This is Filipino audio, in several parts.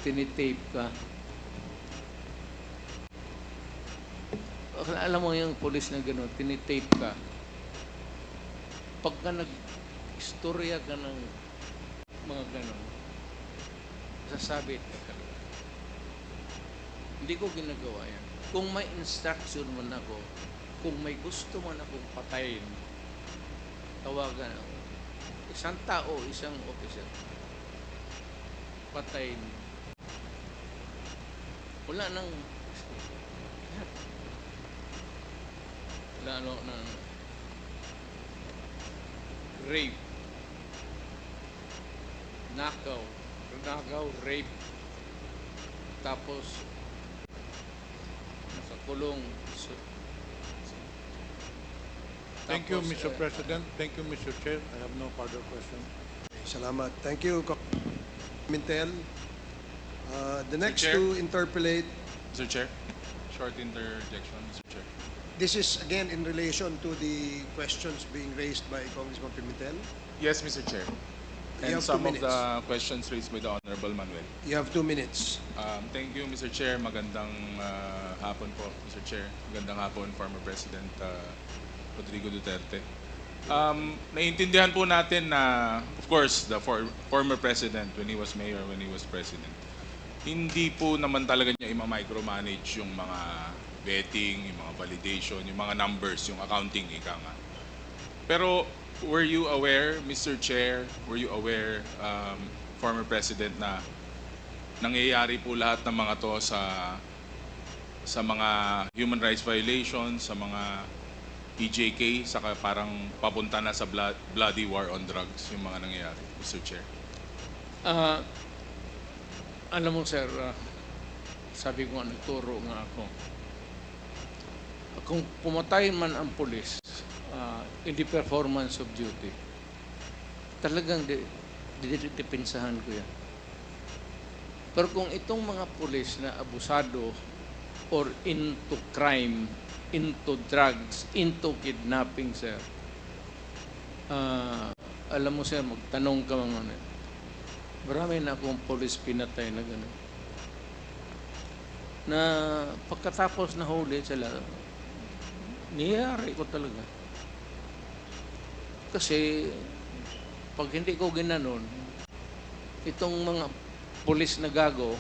tinitape ka. Alam mo yung police na gano'n, tinitape ka. Pagka nag-istorya ka ng mga gano'n, sasabit ka talaga. Hindi ko ginagawa yan. Kung may instruction man ako, kung may gusto man akong patayin, tawagan ako. Isang tao, isang officer. Patayin. Wala nang ng rape, nakaw, rape, tapos nasa kulong. Thank you, Mr. President. Thank you, Mr. Chair. I have no further question. Salamat. Thank you, Mintel. The next Chair. to interpolate, Mr. Chair, short interjection, Mr. Chair. this is again in relation to the questions being raised by Congressman Pimentel. Yes, Mr. Chair. You And have 2 some of minutes. the questions raised by the Honorable Manuel. You have 2 minutes. Thank you, Mr. Chair. Magandang hapon po, Mr. Chair. Magandang hapon, former President Rodrigo Duterte. Naiintindihan po natin na, of course, the former President, when he was mayor, when he was President, hindi po naman talaga niya ima-micromanage yung mga betting, yung mga validation, yung mga numbers, yung accounting, ika nga. Pero were you aware, Mr. Chair, were you aware, former President, na nangyayari po lahat ng mga to sa mga human rights violations, sa mga EJK, saka parang papunta na sa bloody war on drugs yung mga nangyayari, Mr. Chair? Alam mo, sir, sabi ko nga, nagturo nga ako. Kung pumatay man ang pulis in the performance of duty, talagang didepensahan ko yan. Pero kung itong mga pulis na abusado or into crime, into drugs, into kidnapping, sir, alam mo, sir, magtanong ka mga marami na akong pulis pinatay na gano'n. Na pagkatapos na huli sila, niyari ko talaga. Kasi pag hindi ko ginanon, itong mga pulis na gago,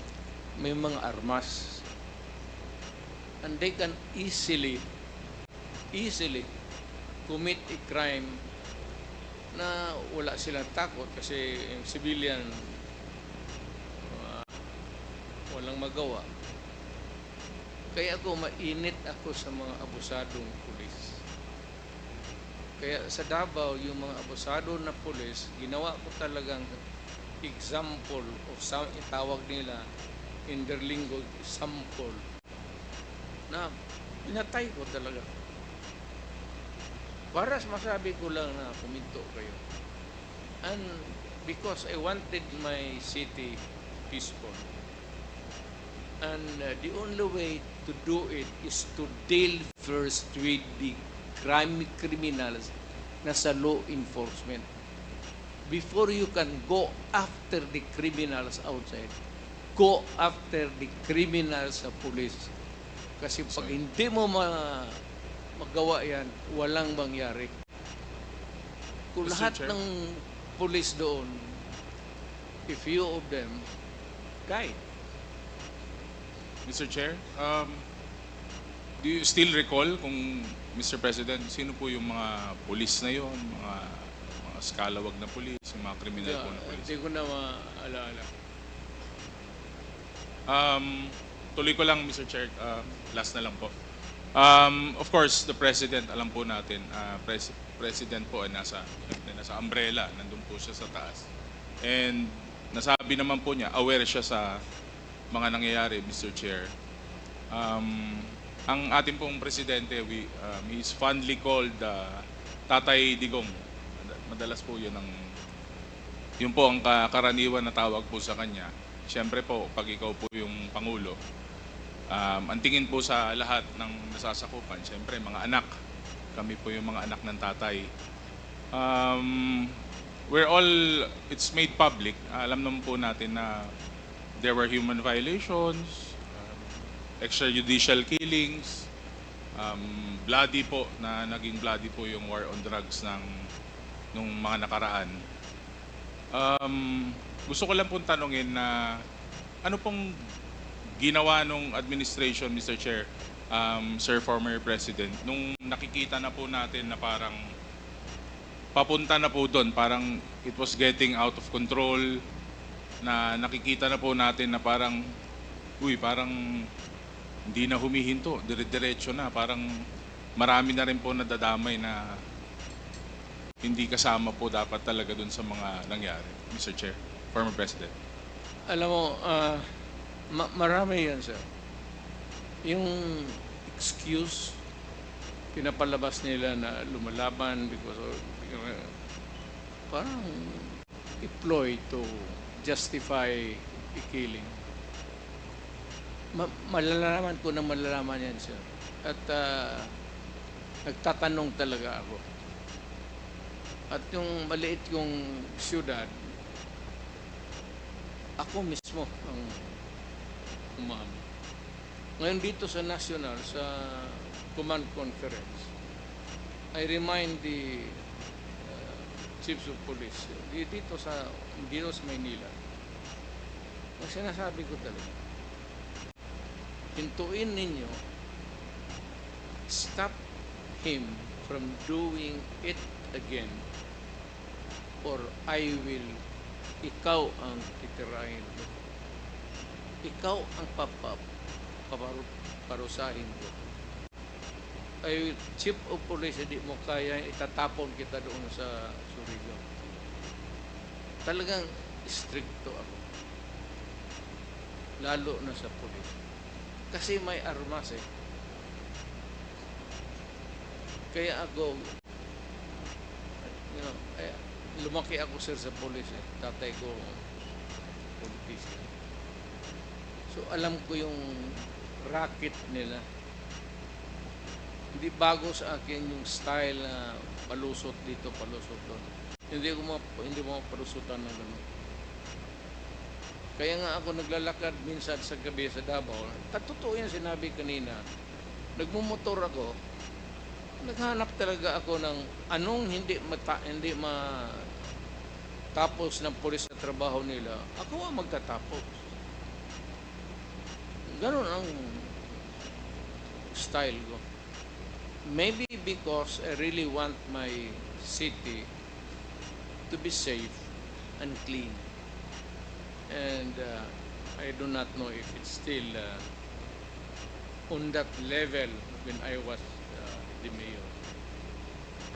may mga armas. And they can easily commit a crime na wala silang takot kasi yung civilian walang magawa. Kaya ako mainit ako sa mga abusadong pulis. Kaya sa Davao, yung mga abusado na pulis, ginawa ko talagang example of some itawag nila in their lingo, sample, na pinatay ko talaga. Para masabi ko lang na kuminto kayo. And because I wanted my city peaceful. And the only way to do it is to deal first with the criminals na sa law enforcement. Before you can go after the criminals outside, go after the criminals sa police. Kasi pag hindi mo magawa yan, walang mangyari. Kung Mr. lahat Chair. ng police doon, a few of them died. Mr. Chair, do you still recall kung, Mr. President, sino po yung mga pulis na yon, mga skalawag na pulis, yung mga kriminal po na pulis? Hindi ko na maalala. Tuloy ko lang, Mr. Chair, last na lang po. Of course, the President, alam po natin, President po ay nasa umbrella, nandun po siya sa taas. And nasabi naman po niya, aware siya sa mga nangyayari, Mr. Chair. Ang ating pong Presidente, he is fondly called Tatay Digong. Madalas po yun po ang karaniwan na tawag po sa kanya. Siyempre po, pag ikaw po yung Pangulo, ang tingin po sa lahat ng nasasakupan, siyempre mga anak. Kami po yung mga anak ng tatay. It's made public. Alam naman po natin na there were human violations, extrajudicial killings, bloody po, na naging bloody po yung war on drugs nung mga nakaraan. Gusto ko lang pong tanungin na ano pong ginawa nung administration, Mr. Chair, Sir former President, nung nakikita na po natin na parang papunta na po doon, parang it was getting out of control, na nakikita na po natin na parang, parang hindi na humihinto, dire-diretso na, parang marami na rin po nadadamay na hindi kasama po dapat talaga doon sa mga nangyari, Mr. Chair, former President. Alam mo, marami yan, sir. Yung excuse, pinapalabas nila na lumalaban because parang deploy to justify a killing. Malalaman ko na malalaman yan, sir. At nagtatanong talaga ako. At yung maliit yung siyudad, ako mismo ang umama. Ngayon dito sa National, sa Command Conference, I remind the chiefs of police dito sa Maynila, ang sinasabi ko talaga, hintuin ninyo, stop him from doing it again, or I will, ikaw ang titirahin mo. Ikaw ang parusahin ko. Ay, chief of police, hindi mo kaya, itatapon kita doon sa Surigao. Talagang stricto ako. Lalo na sa police. Kasi may armas eh. Kaya ako, lumaki ako, sir, sa police eh. Tatay ko, politician. So, alam ko yung racket nila. Hindi bago sa akin yung style na palusot dito, palusot doon. Hindi mo palusutan ng gano'n. Kaya nga ako naglalakad minsan sa gabi sa Davao. Totoo yan sinabi kanina. Nagmumotor ako. Naghanap talaga ako ng anong hindi matapos ng pulis sa trabaho nila. Ako ang magtatapos. Ganon ang style ko. Maybe because I really want my city to be safe and clean. And I do not know if it's still on that level when I was the mayor.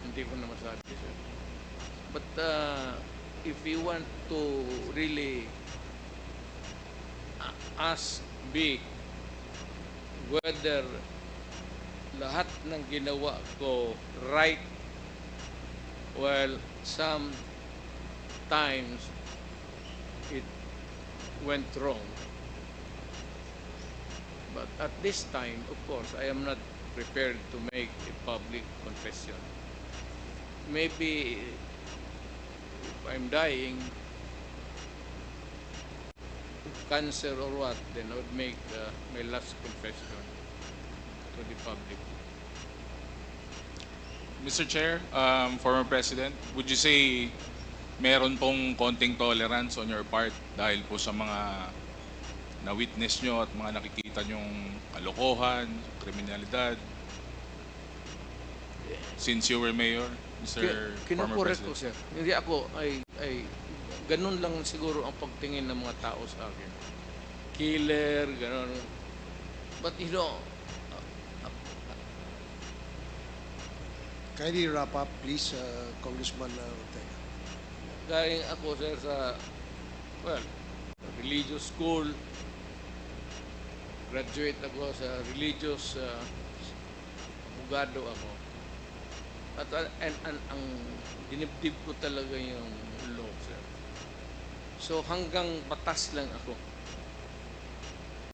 Hindi ko na masabi, sir. But if you want to really ask big whether lahat ng ginawa ko right, well, sometimes it went wrong. But at this time, of course, I am not prepared to make a public confession. Maybe if I'm dying, cancer or what, then I would make my last confession to the public. Mr. Chair, former President, would you say meron pong konting tolerance on your part dahil po sa mga na-witness nyo at mga nakikita nyong kalokohan, kriminalidad since you were mayor, Mr. former Kinukorek ko, President? sir. Hindi ako ay ganun lang siguro ang pagtingin ng mga tao sa akin. Killer, ganun. But you know, Kindly wrap up, please, Congressman Ortega. galing ako, sir, sa, well, religious school. Graduate ako sa religious, abogado ako. At ang dinibdib ko talaga yung law, sir. So hanggang batas lang ako.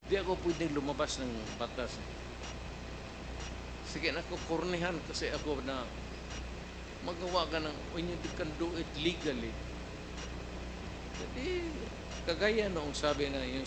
Hindi ako pwedeng lumabas ng batas. Sige na ako, kornehan kasi ako na magawa ka ng, when you can do it legally. Jadi, kagaya noong sabi na yung